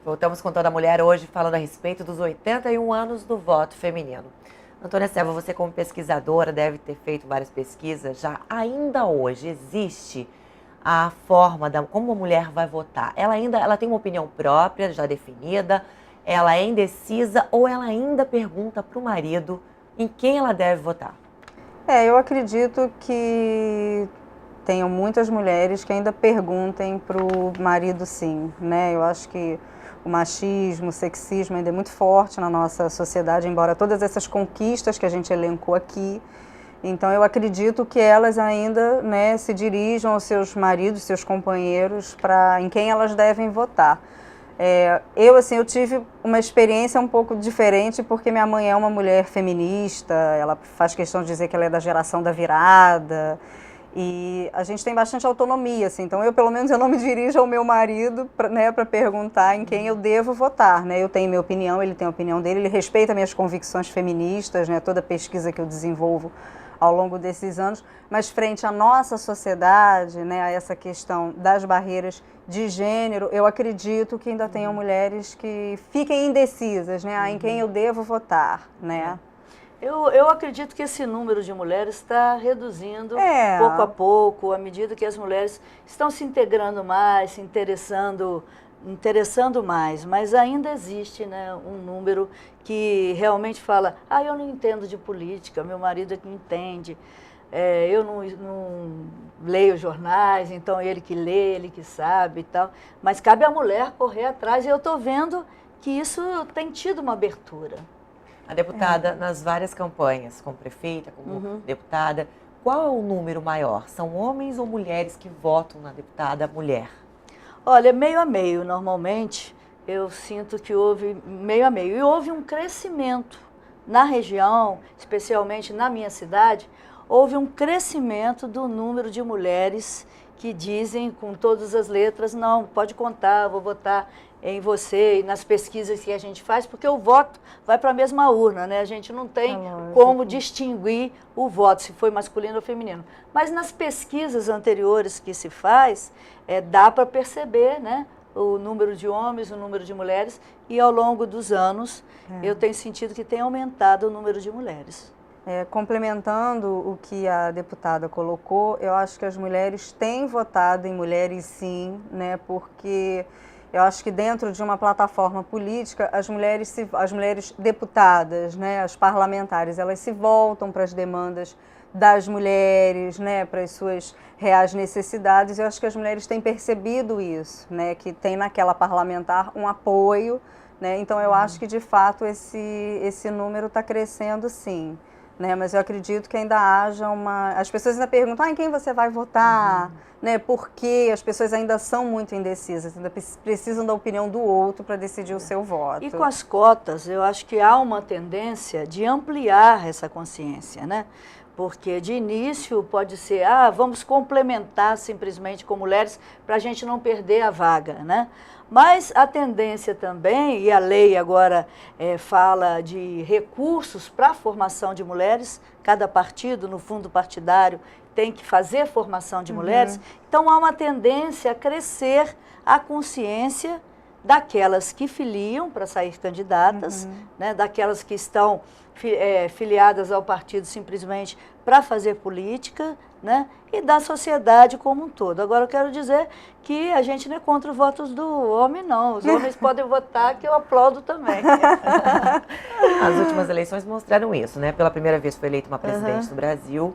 Voltamos com Toda Mulher hoje falando a respeito dos 81 anos do voto feminino. Antônia Selva, você como pesquisadora deve ter feito várias pesquisas já. Ainda hoje existe a forma como a mulher vai votar? Ela tem uma opinião própria, já definida? Ela é indecisa ou ela ainda pergunta para o marido em quem ela deve votar? Eu acredito que tenham muitas mulheres que ainda perguntem para o marido sim, né? Eu acho que o machismo, o sexismo ainda é muito forte na nossa sociedade, embora todas essas conquistas que a gente elencou aqui. Então eu acredito que elas ainda, né, se dirijam aos seus maridos, seus companheiros, em quem elas devem votar. Eu tive uma experiência um pouco diferente porque minha mãe é uma mulher feminista, ela faz questão de dizer que ela é da geração da virada e a gente tem bastante autonomia, assim, então pelo menos eu não me dirijo ao meu marido para perguntar em quem eu devo votar, né? Eu tenho minha opinião, ele tem a opinião dele, ele respeita minhas convicções feministas, né? Toda a pesquisa que eu desenvolvo ao longo desses anos, mas frente à nossa sociedade, né, a essa questão das barreiras de gênero, eu acredito que ainda tenham mulheres que fiquem indecisas, né, em quem eu devo votar, né. Eu acredito que esse número de mulheres está reduzindo pouco a pouco, à medida que as mulheres estão se integrando mais, se interessando mais, mas ainda existe, né, um número que realmente fala, eu não entendo de política, meu marido é que entende, eu não leio jornais, então ele que lê, ele que sabe e tal, mas cabe à mulher correr atrás e eu estou vendo que isso tem tido uma abertura. A deputada, nas várias campanhas, como prefeita, como deputada, qual é o número maior? São homens ou mulheres que votam na deputada mulher? Olha, meio a meio, normalmente, eu sinto que houve meio a meio. E houve um crescimento na região, especialmente na minha cidade, houve um crescimento do número de mulheres que dizem com todas as letras, não, pode contar, vou votar em você, e nas pesquisas que a gente faz, porque o voto vai para a mesma urna, né? A gente não tem como distinguir o voto, se foi masculino ou feminino. Mas nas pesquisas anteriores que se faz, dá para perceber, né, o número de homens, o número de mulheres, e ao longo dos anos eu tenho sentido que tem aumentado o número de mulheres. Complementando o que a deputada colocou, eu acho que as mulheres têm votado em mulheres sim, né, porque eu acho que dentro de uma plataforma política, as mulheres deputadas, né, as parlamentares, elas se voltam para as demandas das mulheres, né, para as suas reais necessidades. Eu acho que as mulheres têm percebido isso, né, que tem naquela parlamentar um apoio, né, então eu acho que de fato esse número está crescendo sim. Né, mas eu acredito que ainda haja as pessoas ainda perguntam, em quem você vai votar, né, porque as pessoas ainda são muito indecisas, ainda precisam da opinião do outro para decidir o seu voto. E com as cotas, eu acho que há uma tendência de ampliar essa consciência, né? Porque de início pode ser, vamos complementar simplesmente com mulheres para a gente não perder a vaga, né? Mas a tendência também, e a lei agora fala de recursos para a formação de mulheres, cada partido no fundo partidário tem que fazer formação de mulheres, então há uma tendência a crescer a consciência daquelas que filiam para sair candidatas, né, daquelas que estão filiadas ao partido simplesmente para fazer política, né, e da sociedade como um todo. Agora eu quero dizer que a gente não é contra os votos do homem, não. Os homens podem votar, que eu aplaudo também. As últimas eleições mostraram isso, né? Pela primeira vez foi eleita uma presidente do Brasil.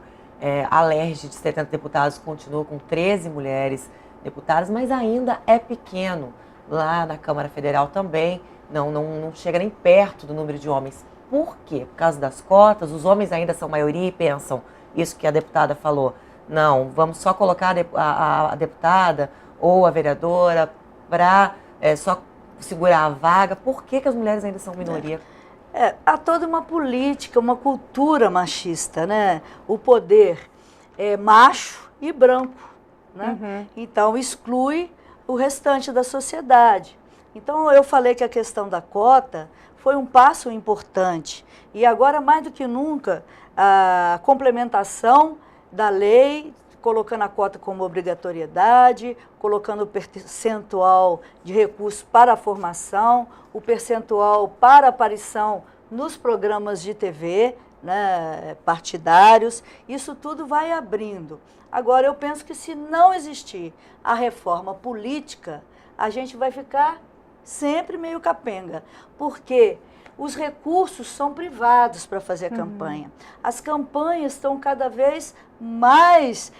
A LERJ de 70 deputados continua com 13 mulheres deputadas, mas ainda é pequeno. Lá na Câmara Federal também não chega nem perto do número de homens. Por quê? Por causa das cotas, os homens ainda são maioria e pensam isso que a deputada falou. Não, vamos só colocar a deputada ou a vereadora para só segurar a vaga. Por que as mulheres ainda são minoria? Há toda uma política, uma cultura machista, né? O poder é macho e branco, né? Então exclui o restante da sociedade. Então eu falei que a questão da cota foi um passo importante e agora mais do que nunca a complementação da lei colocando a cota como obrigatoriedade, colocando o percentual de recursos para a formação, o percentual para a aparição nos programas de TV, né, partidários. Isso tudo vai abrindo. Agora, eu penso que se não existir a reforma política, a gente vai ficar sempre meio capenga, porque os recursos são privados para fazer a campanha. As campanhas estão cada vez mais,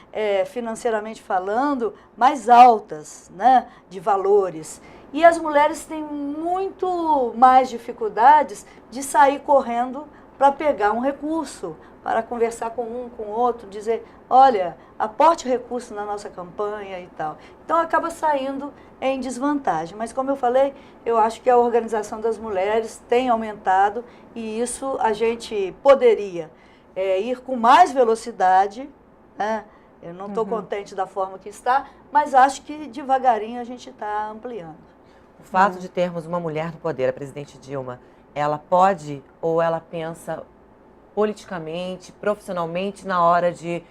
financeiramente falando, mais altas, né, de valores. E as mulheres têm muito mais dificuldades de sair correndo para pegar um recurso, para conversar com um, com o outro, dizer, olha, aporte recurso na nossa campanha e tal. Então, acaba saindo em desvantagem. Mas, como eu falei, eu acho que a organização das mulheres tem aumentado e isso a gente poderia ir com mais velocidade, né? Eu não estou contente da forma que está, mas acho que devagarinho a gente está ampliando. O fato de termos uma mulher no poder, a presidente Dilma, ela pode ou ela pensa politicamente, profissionalmente, na hora de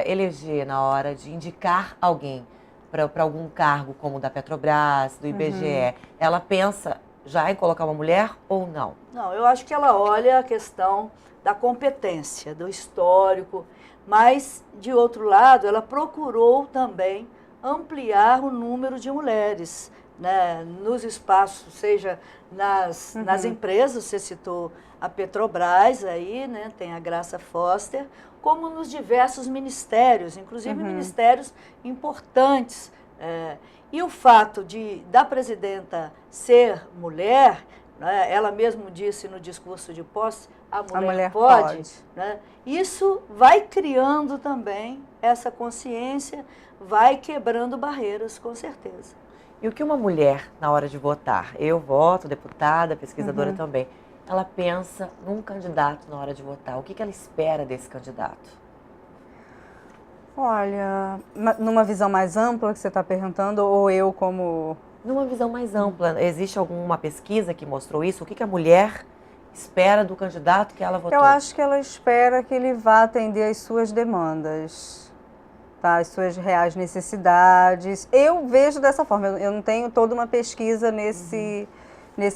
eleger, na hora de indicar alguém para algum cargo, como o da Petrobras, do IBGE, ela pensa já em colocar uma mulher ou não? Não, eu acho que ela olha a questão da competência, do histórico, mas, de outro lado, ela procurou também ampliar o número de mulheres, né, nos espaços, seja nas empresas, você citou a Petrobras aí, né, tem a Graça Foster, como nos diversos ministérios, inclusive ministérios importantes. E o fato da presidenta ser mulher, né, ela mesma disse no discurso de posse, a mulher pode. Né, isso vai criando também essa consciência, vai quebrando barreiras, com certeza. E o que uma mulher, na hora de votar, eu voto, deputada, pesquisadora também, ela pensa num candidato na hora de votar, o que ela espera desse candidato? Olha, numa visão mais ampla que você está perguntando, ou eu como... Numa visão mais ampla, existe alguma pesquisa que mostrou isso? O que a mulher espera do candidato que ela votou? Eu acho que ela espera que ele vá atender às suas demandas, tá? As suas reais necessidades. Eu vejo dessa forma, eu não tenho toda uma pesquisa nesse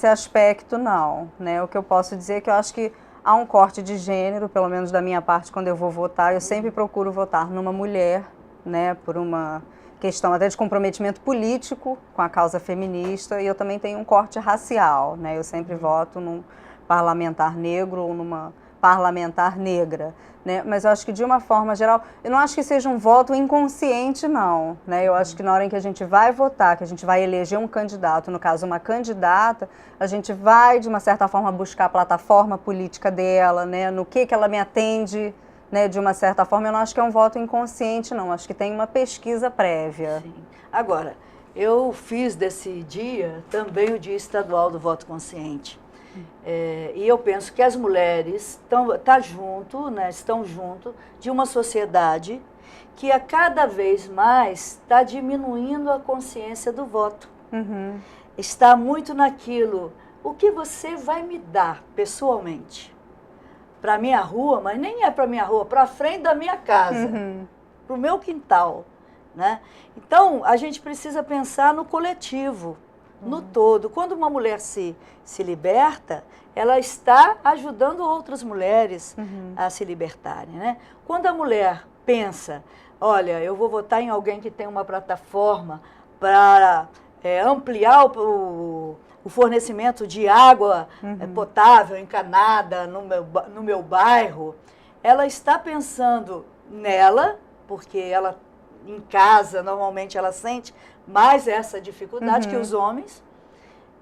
aspecto, não, né? O que eu posso dizer é que eu acho que há um corte de gênero, pelo menos da minha parte, quando eu vou votar, eu sempre procuro votar numa mulher, né? Por uma questão até de comprometimento político com a causa feminista, e eu também tenho um corte racial, né? Eu sempre voto num parlamentar negro ou numa parlamentar negra, né? Mas eu acho que de uma forma geral, eu não acho que seja um voto inconsciente, não, né? Eu acho que na hora em que a gente vai votar, que a gente vai eleger um candidato, no caso uma candidata, a gente vai de uma certa forma buscar a plataforma política dela, né? No que ela me atende, né? De uma certa forma, eu não acho que é um voto inconsciente, não. Acho que tem uma pesquisa prévia. Sim. Agora, eu fiz desse dia também o Dia Estadual do Voto Consciente. E eu penso que as mulheres estão junto de uma sociedade que a cada vez mais está diminuindo a consciência do voto. Está muito naquilo, o que você vai me dar pessoalmente? Para a minha rua, mas nem é para a minha rua, para a frente da minha casa, para o meu quintal. Né? Então, a gente precisa pensar no coletivo, no todo. Quando uma mulher se liberta, ela está ajudando outras mulheres a se libertarem. Né? Quando a mulher pensa, olha, eu vou votar em alguém que tem uma plataforma para ampliar o fornecimento de água potável, encanada no meu bairro, ela está pensando nela, porque ela em casa, normalmente ela sente mais essa dificuldade que os homens,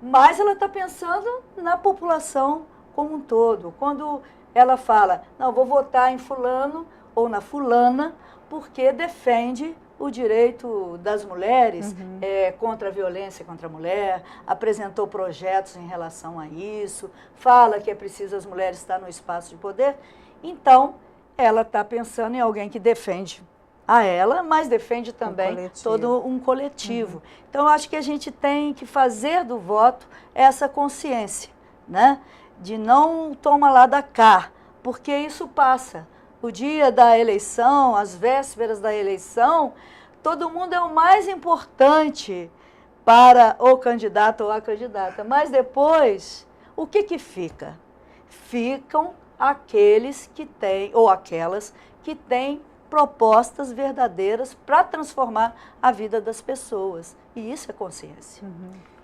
mas ela está pensando na população como um todo. Quando ela fala, não, vou votar em fulano ou na fulana, porque defende o direito das mulheres contra a violência contra a mulher, apresentou projetos em relação a isso, fala que é preciso as mulheres estar no espaço de poder, então ela está pensando em alguém que defende a ela, mas defende também todo um coletivo. Então, eu acho que a gente tem que fazer do voto essa consciência, né? De não toma lá da cá, porque isso passa. o dia da eleição, as vésperas da eleição, todo mundo é o mais importante para o candidato ou a candidata. Mas depois, o que fica? Ficam aqueles que têm, ou aquelas que têm propostas verdadeiras para transformar a vida das pessoas. E isso é consciência.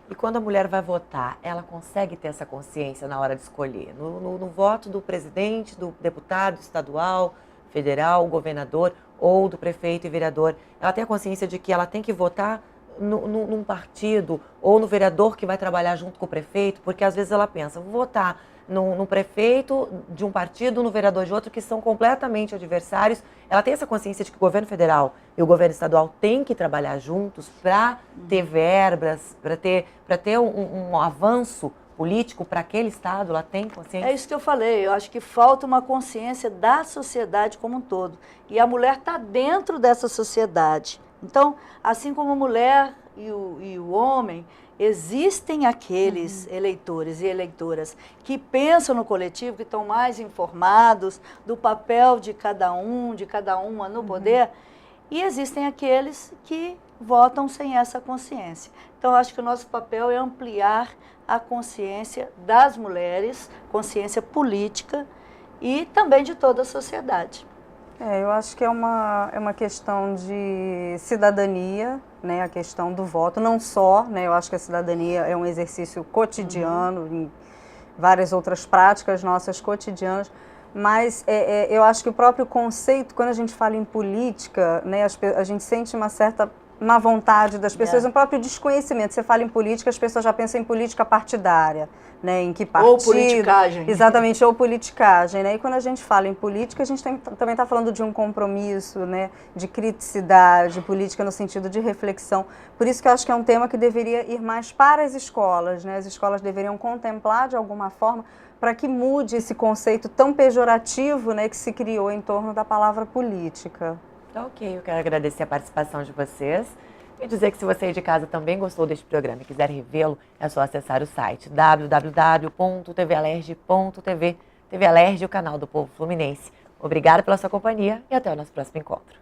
E quando a mulher vai votar, ela consegue ter essa consciência na hora de escolher? No voto do presidente, do deputado estadual, federal, governador ou do prefeito e vereador, ela tem a consciência de que ela tem que votar num partido ou no vereador que vai trabalhar junto com o prefeito? Porque às vezes ela pensa, vou votar no prefeito de um partido, no vereador de outro, que são completamente adversários. Ela tem essa consciência de que o governo federal e o governo estadual têm que trabalhar juntos para ter verbas, para ter um avanço político para aquele estado. Ela tem consciência? É isso que eu falei, eu acho que falta uma consciência da sociedade como um todo. E a mulher está dentro dessa sociedade. Então, assim como a mulher e o homem, existem aqueles eleitores e eleitoras que pensam no coletivo, que estão mais informados do papel de cada uma no poder, e existem aqueles que votam sem essa consciência. Então, acho que o nosso papel é ampliar a consciência das mulheres, consciência política e também de toda a sociedade. Eu acho que é uma questão de cidadania, né, a questão do voto, não só, né, eu acho que a cidadania é um exercício cotidiano, em várias outras práticas nossas cotidianas, mas eu acho que o próprio conceito, quando a gente fala em política, né, a gente sente uma certa má vontade das pessoas, um próprio desconhecimento. Você fala em política, as pessoas já pensam em política partidária, né? Em que partido. Ou politicagem. Exatamente, ou politicagem, né? E quando a gente fala em política, a gente também está falando de um compromisso, né? De criticidade, política no sentido de reflexão. Por isso que eu acho que é um tema que deveria ir mais para as escolas, né? As escolas deveriam contemplar de alguma forma para que mude esse conceito tão pejorativo, né? Que se criou em torno da palavra política. Ok, eu quero agradecer a participação de vocês e dizer que se você aí de casa também gostou deste programa e quiser revê-lo, é só acessar o site www.tvalerj.tv. TV Alerj, o canal do povo fluminense. Obrigada pela sua companhia e até o nosso próximo encontro.